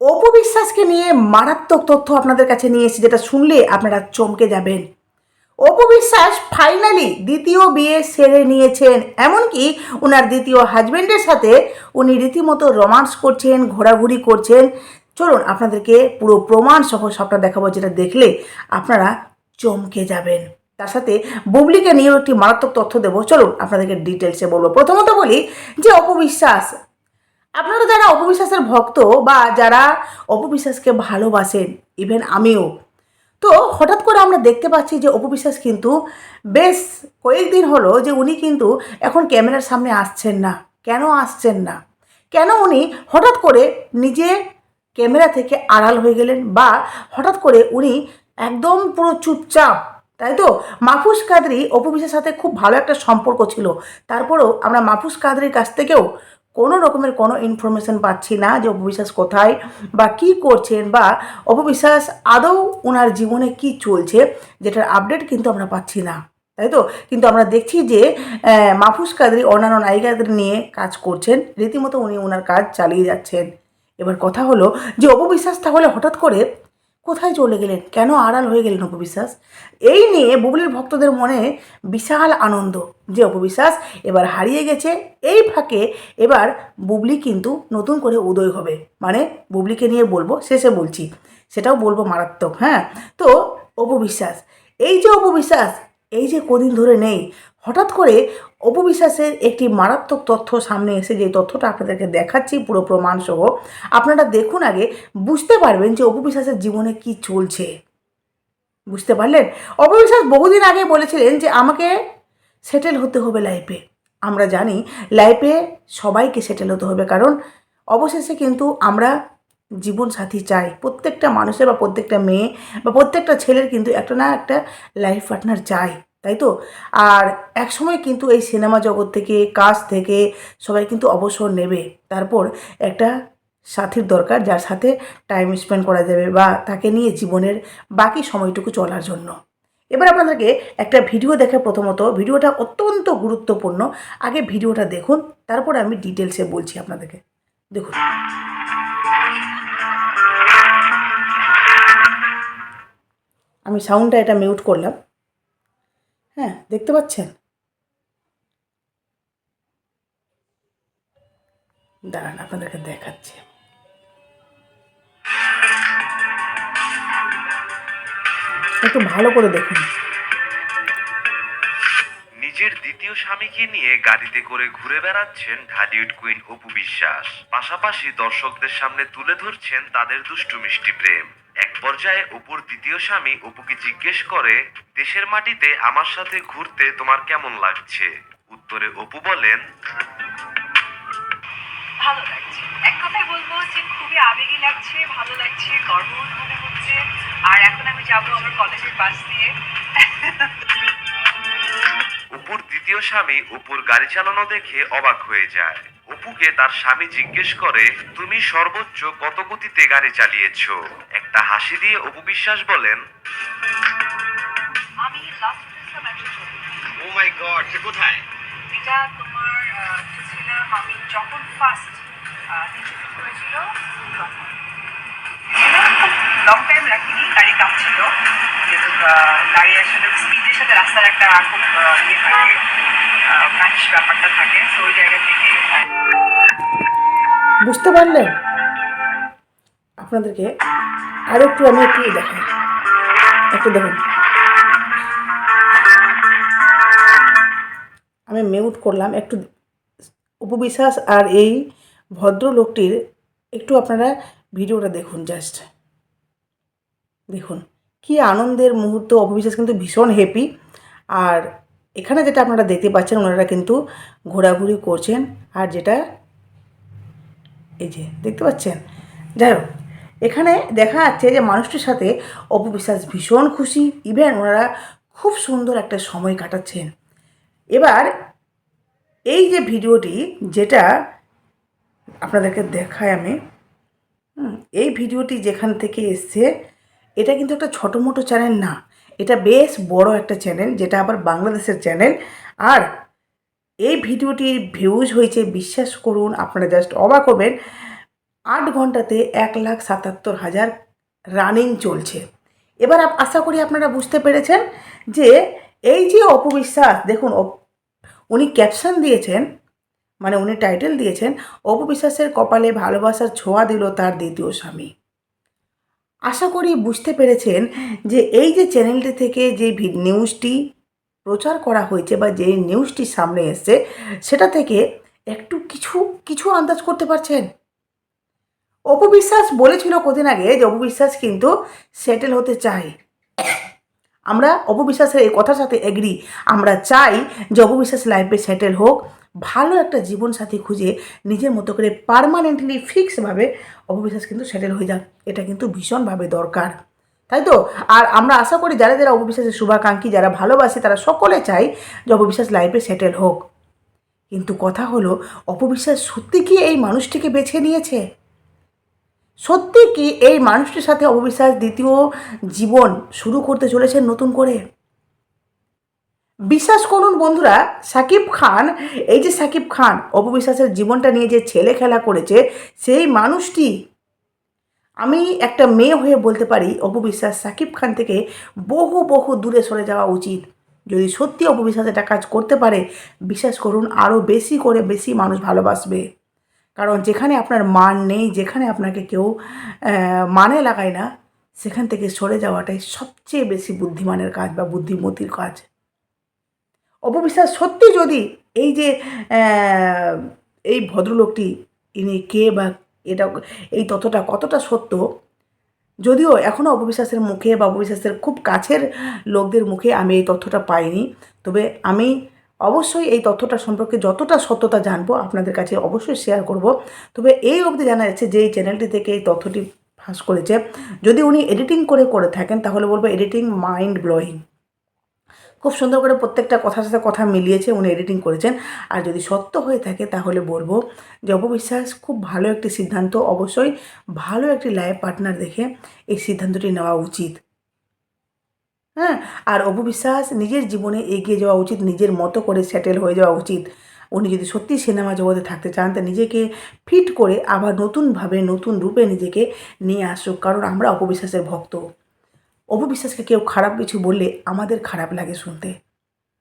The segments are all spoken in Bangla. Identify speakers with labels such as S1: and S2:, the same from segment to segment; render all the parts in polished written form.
S1: অপু বিশ্বাসকে নিয়ে মারাত্মক তথ্য আপনাদের কাছে নিয়ে এসেছি, যেটা শুনলে আপনারা চমকে যাবেন। অপু বিশ্বাস ফাইনালি দ্বিতীয় বিয়ে সেরে নিয়েছেন, এমনকি ওনার দ্বিতীয় হাজব্যান্ডের সাথে উনি রীতিমতো রোমান্স করছেন, ঘোরাঘুরি করছেন। চলুন আপনাদেরকে পুরো প্রমাণ সহ সবটা দেখাবো, যেটা দেখলে আপনারা চমকে যাবেন। তার সাথে বুবলিকে নিয়েও একটি মারাত্মক তথ্য দেবো। চলুন আপনাদেরকে ডিটেলসে বলবো। প্রথমত বলি যে অপু বিশ্বাস, আপনারা যারা অপু বিশ্বাসের ভক্ত বা যারা অপু বিশ্বাসকে ভালোবাসেন, ইভেন আমিও, তো হঠাৎ করে আমরা দেখতে পাচ্ছি যে অপু বিশ্বাস কিন্তু বেশ কয়েকদিন হলো যে উনি কিন্তু এখন ক্যামেরার সামনে আসছেন না। কেন আসছেন না, কেন উনি হঠাৎ করে নিজে ক্যামেরা থেকে আড়াল হয়ে গেলেন, বা হঠাৎ করে উনি একদম পুরো চুপচাপ, তাই তো? মাহফুজ কাদরি অপু বিশ্বাসের সাথে খুব ভালো একটা সম্পর্ক ছিল, তারপরেও আমরা মাহফুজ কাদরির কাছ থেকেও কোনো রকমের কোনো ইনফরমেশন পাচ্ছি না যে অপু বিশ্বাস কোথায় বা কী করছেন, বা অপু বিশ্বাস আদৌ ওনার জীবনে কি চলছে, যেটার আপডেট কিন্তু আমরা পাচ্ছি না, তাই তো? কিন্তু আমরা দেখছি যে মাহফুজ কাদরি অন্যান্য নায়িকাদের নিয়ে কাজ করছেন, রীতিমতো উনি ওনার কাজ চালিয়ে যাচ্ছেন। এবার কথা হলো যে অপু বিশ্বাস তাহলে হঠাৎ করে কোথায় চলে গেলেন, কেন আড়াল হয়ে গেলেন অপু বিশ্বাস? এই নিয়ে বুবলির ভক্তদের মনে বিশাল আনন্দ যে অপু বিশ্বাস এবার হারিয়ে গেছে। এই ফাঁকে এবার বুবলি কিন্তু নতুন করে উদয় হবে, মানে বুবলিকে নিয়ে বলবো, শেষে বলছি, সেটাও বলবো মারাত্মক। হ্যাঁ, তো অপু বিশ্বাস, এই যে অপু বিশ্বাস এই যে কদিন ধরে নেই, হঠাৎ করে অপু বিশ্বাসের একটি মারাত্মক তথ্য সামনে এসে, যে তথ্যটা আপনাদেরকে দেখাচ্ছি পুরো প্রমাণ সহ, আপনারা দেখুন, আগে বুঝতে পারবেন যে অপু বিশ্বাসের জীবনে কি চলছে। বুঝতে পারলেন? অপু বিশ্বাস বহুদিন আগে বলেছিলেন যে আমাকে সেটেল হতে হবে লাইফে। আমরা জানি লাইফে সবাইকে সেটেল হতে হবে, কারণ অবশেষে কিন্তু আমরা জীবনসাথী চাই। প্রত্যেকটা মানুষের বা প্রত্যেকটা মেয়ে বা প্রত্যেকটা ছেলের কিন্তু একটা না একটা লাইফ পার্টনার চাই, তাই তো? আর একসময় কিন্তু এই সিনেমা জগৎ থেকে, কাজ থেকে সবাই কিন্তু অবসর নেবে, তারপর একটা সাথীর দরকার যার সাথে টাইম স্পেন্ড করা যাবে বা তাকে নিয়ে জীবনের বাকি সময়টুকু চলার জন্য। এবার আপনাদেরকে একটা ভিডিও দেখে, প্রথমত ভিডিওটা অত্যন্ত গুরুত্বপূর্ণ, আগে ভিডিওটা দেখুন, তারপর আমি ডিটেলসে বলছি আপনাদেরকে। দেখুন, আমি সাউন্ডটা এটা মিউট করলাম। হ্যাঁ, দেখতে পাচ্ছেন? দাঁড়ান আপনাদেরকে দেখাচ্ছি, একটু ভালো করে দেখুন।
S2: নিজের দ্বিতীয় স্বামীকে নিয়ে গাড়িতে করে ঘুরে বেড়াচ্ছেন ঢালিউড কুইন অপু বিশ্বাস, পাশাপাশি দর্শকদের সামনে তুলে ধরছেন তাদের দুষ্টু মিষ্টি প্রেম। এক পর্যায়ে অপুর দ্বিতীয় স্বামী অপুকে জিজ্ঞেস করে, দেশের মাটিতে আমার সাথে ঘুরতে তোমার কেমন লাগছে? উত্তরে অপু বলেন,
S3: ভালো লাগছে। এক কথায় বলবো যে খুবই আবেগী লাগছে, ভালো লাগছে, গর্ববোধ মনে হচ্ছে। আর এখন আমি যাবো আমার কলেজের বাস দিয়ে।
S2: অপুর দ্বিতীয় স্বামী অপুর গাড়ি চালানো দেখে অবাক হয়ে যায়। অপুকে তার স্বামী জিজ্ঞেস করে, তুমি সর্বোচ্চ কত গতিতে গাড়ি চালিয়েছো? একটা হাসি দিয়ে অপু বিশ্বাস বলেন,
S3: আমি লাস্ট দেখলাম 140।
S2: ও মাই গড, সে কোথায়?
S3: এটা তোমার ছিলাম আমি যখন ফার্স্ট শুট করেছিল তখন। লং টাইম রাখিনি, গাড়ি কাঁপছিল, যেহেতু গাড়ি আসলে স্পিডের সাথে রাস্তার একটা খুব ইয়ে থাকে, ম্যাচ ব্যাপারটা থাকে, তো ওই জায়গা থেকে।
S1: বুঝতে পারলেন? আপনাদেরকে আরও একটু আমি একটু দেখাই, একটু দেখুন। আমি মিউট করলাম একটু। অপু বিশ্বাস আর এই ভদ্রলোকটির একটু আপনারা ভিডিওটা দেখুন, জাস্ট দেখুন কি আনন্দের মুহূর্ত। অপু বিশ্বাস কিন্তু ভীষণ হ্যাপি। আর এখানে যেটা আপনারা দেখতে পাচ্ছেন, ওনারা কিন্তু ঘোরাঘুরি করছেন, আর যেটা এই যে দেখতে পাচ্ছেন, যাই হোক, এখানে দেখা যাচ্ছে যে মানুষটির সাথে অপু বিশ্বাস ভীষণ খুশি, ইভেন ওনারা খুব সুন্দর একটা সময় কাটাচ্ছেন। এবার এই যে ভিডিওটি যেটা আপনাদেরকে দেখাই আমি, এই ভিডিওটি যেখান থেকে এসছে, এটা কিন্তু একটা ছোটো মোটো চ্যানেল না, এটা বেশ বড় একটা চ্যানেল, যেটা আবার বাংলাদেশের চ্যানেল। আর এই ভিডিওটির ভিউজ হয়েছে, বিশ্বাস করুন আপনারা জাস্ট অবাক হবেন, 8 ঘন্টাতে 1,77,000 রানিং চলছে। এবার আশা করি আপনারা বুঝতে পেরেছেন যে এই যে অপবিশ্বাস, দেখুন উনি ক্যাপশন দিয়েছেন, মানে উনি টাইটেল দিয়েছেন, অপবিশ্বাসের কপালে ভালোবাসার ছোঁয়া দিল তার দ্বিতীয় স্বামী। আশা করি বুঝতে পেরেছেন যে এই যে চ্যানেলটি থেকে যে নিউজটি প্রচার করা হয়েছে বা যে নিউজটি সামনে এসছে সেটা থেকে একটু কিছু কিছু আন্দাজ করতে পারছেন। অপবিশ্বাস বলেছিল কদিন আগে যে অপবিশ্বাস কিন্তু সেটেল হতে চায়। আমরা অপবিশ্বাসের এই কথার সাথে এগ্রি। আমরা চাই যে অপবিশ্বাস লাইফে সেটেল হোক, ভালো একটা জীবনসাথী খুঁজে নিজের মতো করে পার্মানেন্টলি ফিক্সভাবে অপবিশ্বাস কিন্তু সেটেল হয়ে যাক। এটা কিন্তু ভীষণভাবে দরকার, তাই তো? আর আমরা আশা করি যারা যারা অপবিশ্বাসের শুভাকাঙ্ক্ষী, যারা ভালোবাসে, তারা সকলে চাই যে অপবিশ্বাস লাইফে সেটেল হোক। কিন্তু কথা হলো, অপবিশ্বাস সত্যি কি এই মানুষটিকে বেছে নিয়েছে? সত্যি কি এই মানুষটির সাথে অপবিশ্বাস দ্বিতীয় জীবন শুরু করতে চলেছেন নতুন করে? বিশ্বাস করুন বন্ধুরা, শাকিব খান, এই যে শাকিব খান অপবিশ্বাসের জীবনটা নিয়ে যে ছেলে খেলা করেছে, সেই মানুষটি, আমি একটা মেয়ে হয়ে বলতে পারি অপবিশ্বাস শাকিব খান থেকে বহু বহু দূরে সরে যাওয়া উচিত। যদি সত্যি অপবিশ্বাস এটা কাজ করতে পারে, বিশ্বাস করুন আরও বেশি করে বেশি মানুষ ভালোবাসবে। কারণ যেখানে আপনার মান নেই, যেখানে আপনাকে কেউ মানে লাগায় না, সেখান থেকে সরে যাওয়াটাই সবচেয়ে বেশি বুদ্ধিমানের কাজ বা বুদ্ধিমতির কাজ। অপবিশ্বাস সত্যি যদি এই যে এই ভদ্রলোকটি, ইনি কে বা এটা, এই তথ্যটা কতটা সত্য, যদিও এখনও অপবিশ্বাসের মুখে বা অপবিশ্বাসের খুব কাছের লোকদের মুখে আমি এই তথ্যটা পাইনি, তবে আমি অবশ্যই এই তথ্যটা সম্পর্কে যতটা সত্যতা জানবো আপনাদের কাছে অবশ্যই শেয়ার করব। তবে এই অবধি জানা যাচ্ছে যে এই চ্যানেলটি থেকে এই তথ্যটি ফাঁস করেছে, যদি উনি এডিটিং করে থাকেন তাহলে বলবো এডিটিং মাইন্ড ব্লোয়িং। খুব সুন্দর করে প্রত্যেকটা কথার সাথে কথা মিলিয়েছে, উনি এডিটিং করেছেন। আর যদি সত্য হয়ে থাকে তাহলে বলবো যে অপবিশ্বাস খুব ভালো একটি সিদ্ধান্ত, অবশ্যই ভালো একটি লাইফ পার্টনার দেখে এই সিদ্ধান্তটি নেওয়া উচিত। হ্যাঁ, আর অপবিশ্বাস নিজের জীবনে এগিয়ে যাওয়া উচিত, নিজের মতো করে সেটেল হয়ে যাওয়া উচিত। উনি যদি সত্যি সিনেমা জগতে থাকতে চান তা নিজেকে ফিট করে আবার নতুনভাবে নতুন রূপে নিজেকে নিয়ে আসুক। কারণ আমরা অপবিশ্বাসের ভক্ত। অপবিশ্বাসকে কেউ খারাপ কিছু বললে আমাদের খারাপ লাগে শুনতে,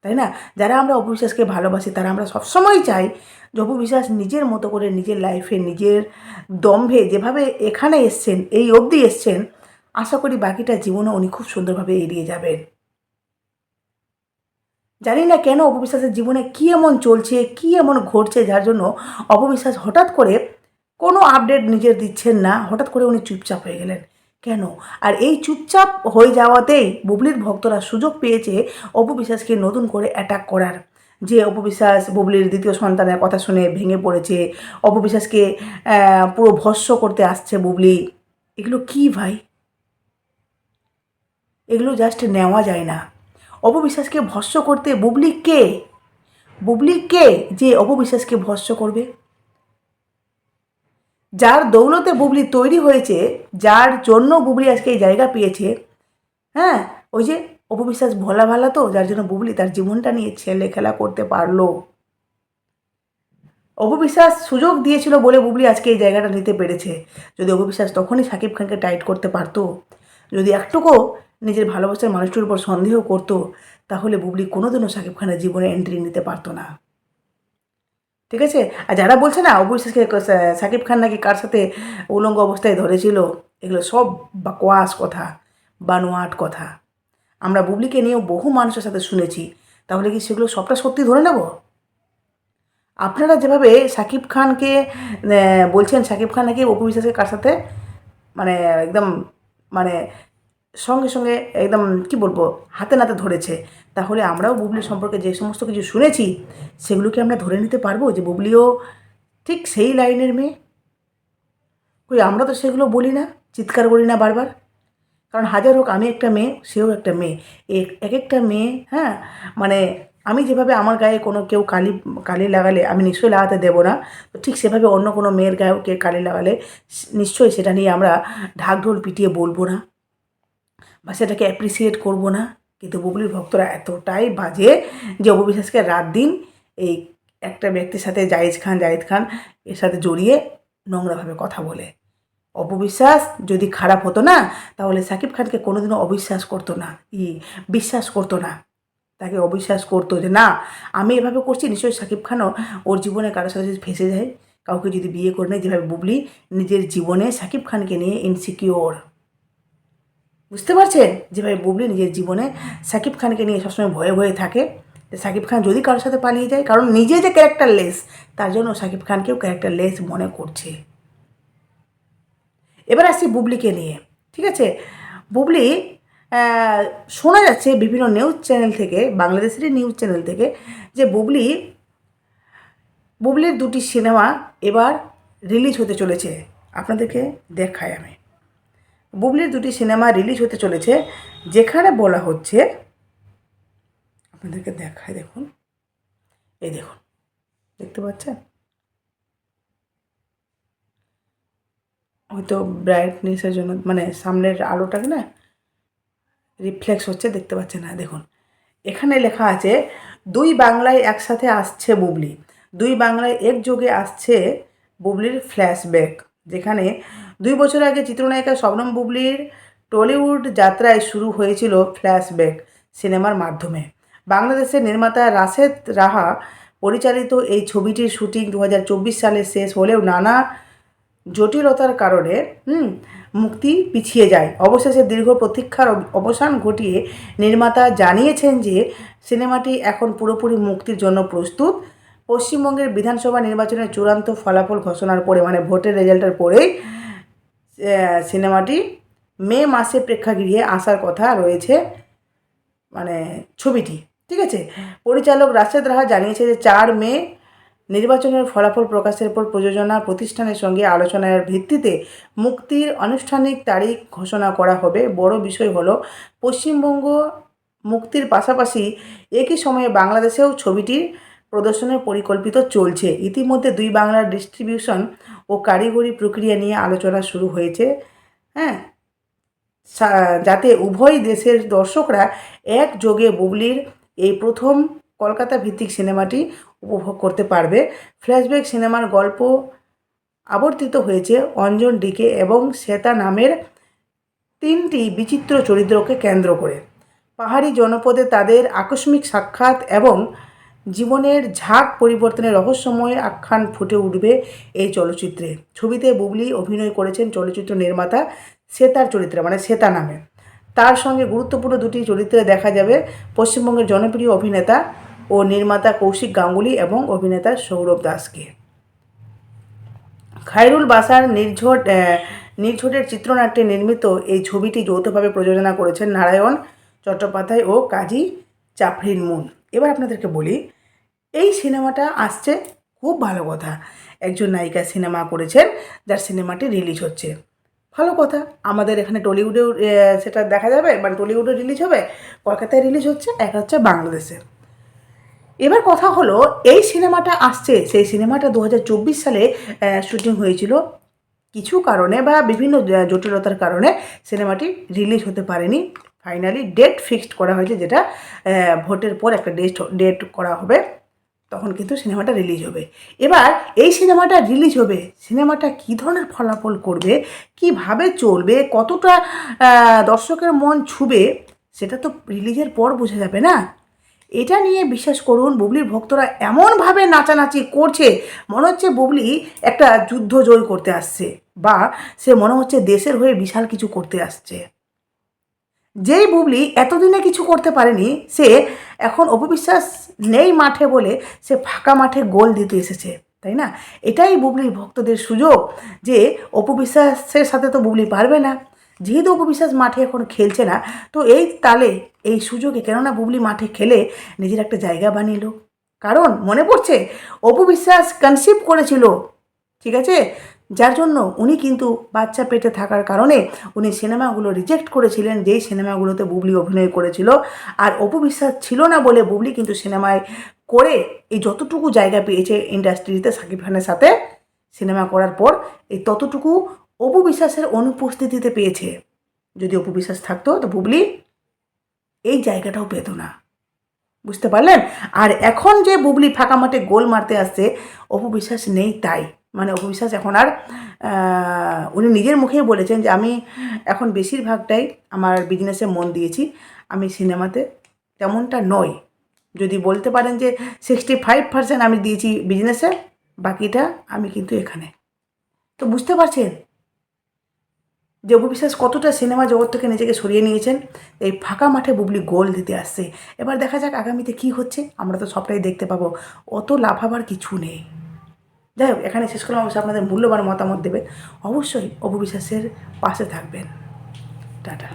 S1: তাই না? যারা আমরা অপবিশ্বাসকে ভালোবাসি তারা আমরা সবসময় চাই যে অপবিশ্বাস নিজের মতো করে নিজের লাইফে নিজের দম্ভে যেভাবে এখানে এসছেন, এই অবধি এসছেন, আশা করি বাকিটা জীবনে উনি খুব সুন্দরভাবে এড়িয়ে যাবেন। জানি না কেন অপবিশ্বাসের জীবনে কী এমন চলছে, কী এমন ঘটছে যার জন্য অপবিশ্বাস হঠাৎ করে কোনো আপডেট নিজের দিচ্ছেন না, হঠাৎ করে উনি চুপচাপ হয়ে গেলেন কেন? আর এই চুপচাপ হয়ে যাওয়াতেই বুবলির ভক্তরা সুযোগ পেয়েছে অপবিশ্বাসকে নতুন করে অ্যাটাক করার। যে অপবিশ্বাস বুবলির দ্বিতীয় সন্তানের কথা শুনে ভেঙে পড়েছে, অপবিশ্বাসকে পুরো ভস্ম করতে আসছে বুবলি। এগুলো কি ভাই? এগুলো জাস্ট নেওয়া যায় না। অপবিশ্বাসকে ভস্ম করতে বুবলি কে? বুবলি কে যে অপবিশ্বাসকে ভস্ম করবে? যার দৌলতে বুবলি তৈরি হয়েছে, যার জন্য বুবলি আজকে এই জায়গা পেয়েছে, হ্যাঁ, ওই যে অপবিশ্বাস ভোলা ভালা তো, যার জন্য বুবলি তার জীবনটা নিয়ে ছেলে খেলা করতে পারলো। অপবিশ্বাস সুযোগ দিয়েছিল বলে বুবলি আজকে এই জায়গাটা নিতে পেরেছে। যদি অপবিশ্বাস তখনই শাকিব খানকে টাইট করতে পারতো, যদি একটুকু নিজের ভালোবাসার মানুষটির উপর সন্দেহ করতো, তাহলে বুবলি কোনোদিনও শাকিব খানের জীবনে এন্ট্রি নিতে পারতো না। ঠিক আছে? আর যারা বলছে না অবশ্যই শাকিব খান নাকি কার সাথে উলঙ্গ অবস্থায় ধরেছিল, এগুলো সব বাকওয়াস কথা, বানোয়াট কথা। আমরা বুবলিকে নিয়েও বহু মানুষের সাথে শুনেছি, তাহলে কি সেগুলো সবটা সত্যি ধরে নেব? আপনারা যেভাবে শাকিব খানকে বলছেন শাকিব খান নাকি অপু বিশ্বাসকে কার সাথে মানে একদম মানে সঙ্গে সঙ্গে একদম কি বলবো হাতে নাতে ধরেছে, তাহলে আমরাও বুবলি সম্পর্কে যে সমস্ত কিছু শুনেছি সেগুলোকে আমরা ধরে নিতে পারবো যে বুবলিও ঠিক সেই লাইনের মেয়ে? কই আমরা তো সেগুলো বলি না, চিৎকার করি না বারবার। কারণ হাজার হোক আমি একটা মেয়ে, সেও একটা মেয়ে, এক একটা মেয়ে, হ্যাঁ, মানে আমি যেভাবে আমার গায়ে কোনো কেউ কালি লাগালে আমি নিশ্চয়ই লাগাতে দেবো না, তো ঠিক সেভাবে অন্য কোনো মেয়ের গায়েও কে কালি লাগালে নিশ্চয়ই সেটা নিয়ে আমরা ঢাকঢোল পিটিয়ে বলবো না বা সেটাকে অ্যাপ্রিসিয়েট করবো না। কিন্তু বুবলির ভক্তরা এতটাই বাজে যে অপু বিশ্বাসকে রাত দিন এই একটা ব্যক্তির সাথে জাহিদ খান এর সাথে জড়িয়ে নোংরাভাবে কথা বলে। অপবিশ্বাস যদি খারাপ হতো না, তাহলে সাকিব খানকে কোনোদিনও অবিশ্বাস করতো না, বিশ্বাস করতো না। তাকে অবিশ্বাস করতো যে না, আমি এভাবে করছি, নিশ্চয়ই সাকিব খানও ওর জীবনে কারোর সাথে যদি ফেঁসে যায়, কাউকে যদি বিয়ে করে নেয়, যেভাবে বুবলি নিজের জীবনে সাকিব খানকে নিয়ে ইনসিকিওর। বুঝতে পারছেন? যেভাবে বুবলি নিজের জীবনে সাকিব খানকে নিয়ে সবসময় ভয়ে ভয়ে থাকে, সাকিব খান যদি কারোর সাথে পালিয়ে যায়, কারণ নিজে যে ক্যারেক্টারলেস, তার জন্য সাকিব খানকেও ক্যারেক্টারলেস মনে করছে। এবার আসছি বুবলিকে নিয়ে। ঠিক আছে, বুবলি শোনা যাচ্ছে বিভিন্ন নিউজ চ্যানেল থেকে, বাংলাদেশেরই নিউজ চ্যানেল থেকে, যে বুবলির দুটি সিনেমা এবার রিলিজ হতে চলেছে। আপনাদেরকে দেখাই আমি। বুবলির দুটি সিনেমা রিলিজ হতে চলেছে, যেখানে বলা হচ্ছে, আপনাদেরকে দেখায়, দেখুন, এই দেখুন, দেখতে পাচ্ছেন? হয়তো ব্রাইটনেসের জন্য, মানে সামনের আলোটাকে না রিফ্লেক্স হচ্ছে, দেখতে পাচ্ছেন না, দেখুন এখানে লেখা আছে, দুই বাংলায় একসাথে আসছে বুবলি, দুই বাংলায় একযোগে আসছে বুবলির ফ্ল্যাশব্যাক, যেখানে 2 বছর আগে চিত্রনায়িকা শবনম বুবলির টলিউড যাত্রায় শুরু হয়েছিল ফ্ল্যাশব্যাক সিনেমার মাধ্যমে। বাংলাদেশের নির্মাতা রাশেদ রাহা পরিচালিত এই ছবিটির শুটিং 2024 সালে শেষ হলেও নানা জটিলতার কারণে মুক্তি পিছিয়ে যায়। অবশেষে দীর্ঘ প্রতীক্ষার অবসান ঘটিয়ে নির্মাতা জানিয়েছেন যে সিনেমাটি এখন পুরোপুরি মুক্তির জন্য প্রস্তুত। পশ্চিমবঙ্গের বিধানসভা নির্বাচনের চূড়ান্ত ফলাফল ঘোষণার পরে, মানে ভোটের রেজাল্টের পরেই সিনেমাটি মে মাসে প্রেক্ষাগৃহে আসার কথা রয়েছে, মানে ছবিটি। ঠিক আছে, পরিচালক রাশেদ রাহা জানিয়েছে যে 4 মে নির্বাচনের ফলাফল প্রকাশের পর প্রযোজনা প্রতিষ্ঠানের সঙ্গে আলোচনার ভিত্তিতে মুক্তির আনুষ্ঠানিক তারিখ ঘোষণা করা হবে। বড় বিষয় হলো পশ্চিমবঙ্গ মুক্তির পাশাপাশি একই সময়ে বাংলাদেশেও ছবিটির প্রদর্শনের পরিকল্পিত চলছে। ইতিমধ্যে দুই বাংলার ডিস্ট্রিবিউশন ও কারিগরি প্রক্রিয়া নিয়ে আলোচনা শুরু হয়েছে, হ্যাঁ, যাতে উভয় দেশের দর্শকরা একযোগে বুবলির এই প্রথম কলকাতা ভিত্তিক সিনেমাটি উপভোগ করতে পারবে। ফ্ল্যাশব্যাক সিনেমার গল্প আবর্তিত হয়েছে অঞ্জন ডিকে এবং শ্বেতা নামের 3টি বিচিত্র চরিত্রকে কেন্দ্র করে। পাহাড়ি জনপদে তাদের আকস্মিক সাক্ষাৎ এবং জীবনের ঝাঁক পরিবর্তনের রহস্যময় আখ্যান ফুটে উঠবে এই চলচ্চিত্রে। ছবিতে বুবলি অভিনয় করেছেন চলচ্চিত্র নির্মাতা শ্বেতার চরিত্রে, মানে শ্বেতা নামে। তার সঙ্গে গুরুত্বপূর্ণ দুটি চরিত্রে দেখা যাবে পশ্চিমবঙ্গের জনপ্রিয় অভিনেতা ও নির্মাতা কৌশিক গাঙ্গুলি এবং অভিনেতা সৌরভ দাসকে। খায়রুল বাসার নির্ঝটের চিত্রনাট্যে নির্মিত এই ছবিটি যৌথভাবে প্রযোজনা করেছেন নারায়ণ চট্টোপাধ্যায় ও কাজী জাফরিন মুন। এবার আপনাদেরকে বলি, এই সিনেমাটা আসছে, খুব ভালো কথা। একজন নায়িকা সিনেমা করেছেন, যার সিনেমাটি রিলিজ হচ্ছে, ভালো কথা। আমাদের এখানে টলিউডেও সেটা দেখা যাবে, মানে টলিউডে রিলিজ হবে, কলকাতায় রিলিজ হচ্ছে, এক হচ্ছে বাংলাদেশে। এবার কথা হলো, এই সিনেমাটা আসছে, সেই সিনেমাটা 2024 সালে শুটিং হয়েছিল। কিছু কারণে বা বিভিন্ন জটিলতার কারণে সিনেমাটি রিলিজ হতে পারেনি। ফাইনালি ডেট ফিক্সড করা হয়েছে, যেটা ভোটের পর একটা ডেট করা হবে, তখন কিন্তু সিনেমাটা রিলিজ হবে। এবার এই সিনেমাটা রিলিজ হবে, সিনেমাটা কী ধরনের ফলাফল করবে, কিভাবে চলবে, কতটা দর্শকের মন ছুবে, সেটা তো রিলিজের পর বোঝা যাবে না। এটা নিয়ে বিশ্বাস করুন, বুবলির ভক্তরা এমনভাবে নাচানাচি করছে, মনে হচ্ছে বুবলি একটা যুদ্ধ জয় করতে আসছে, বা সে মনে হচ্ছে দেশের হয়ে বিশাল কিছু করতে আসছে। যেই বুবলি এতদিনে কিছু করতে পারেনি, সে এখন অপবিশ্বাস নেই মাঠে বলে সে ফাঁকা মাঠে গোল দিতে এসেছে, তাই না? এটাই বুবলির ভক্তদের সুযোগ, যে অপবিশ্বাসের সাথে তো বুবলি পারবে না, যেহেতু অপবিশ্বাস মাঠে এখন খেলছে না, তো এই তালে, এই সুযোগে, কেননা বুবলি মাঠে খেলে নিজের একটা জায়গা বানিয়ে নিল। কারণ মনে পড়ছে, অপবিশ্বাস কনসিভ করেছিল, ঠিক আছে, যার জন্য উনি কিন্তু বাচ্চা পেটে থাকার কারণে উনি সিনেমাগুলো রিজেক্ট করেছিলেন, যেই সিনেমাগুলোতে বুবলি অভিনয় করেছিল। আর অপবিশ্বাস ছিল না বলে বুবলি কিন্তু সিনেমায় করে এই যতটুকু জায়গা পেয়েছে ইন্ডাস্ট্রিতে সাকিব খানের সাথে সিনেমা করার পর, এই ততটুকু অপবিশ্বাসের অনুপস্থিতিতে পেয়েছে। যদি অপবিশ্বাস থাকতো, তো বুবলি এই জায়গাটাও পেত না। বুঝতে পারলেন? আর এখন যে বুবলি ফাঁকা মাঠে গোল মারতে আসছে, অপবিশ্বাস নেই তাই, মানে অপু বিশ্বাস এখন আর উনি নিজের মুখেই বলেছেন যে আমি এখন বেশিরভাগটাই আমার বিজনেসে মন দিয়েছি, আমি সিনেমাতে তেমনটা নয়। যদি বলতে পারেন যে 65% আমি দিয়েছি বিজনেসে, বাকিটা আমি কিন্তু এখানে। তো বুঝতে পারছেন যে অপু বিশ্বাস কতটা সিনেমা জগৎ থেকে নিজেকে সরিয়ে নিয়েছেন। এই ফাঁকা মাঠে বুবলি গোল দিতে আসছে। এবার দেখা যাক আগামীতে কী হচ্ছে, আমরা তো সবটাই দেখতে পাবো, অত লাফাবার কিছু নেই। যাই হোক, এখানে শেষ করলাম। অবশ্যই আপনাদের মূল্যবান মতামত দেবেন, অবশ্যই অপু বিশ্বাসের পাশে থাকবেন। টাটা।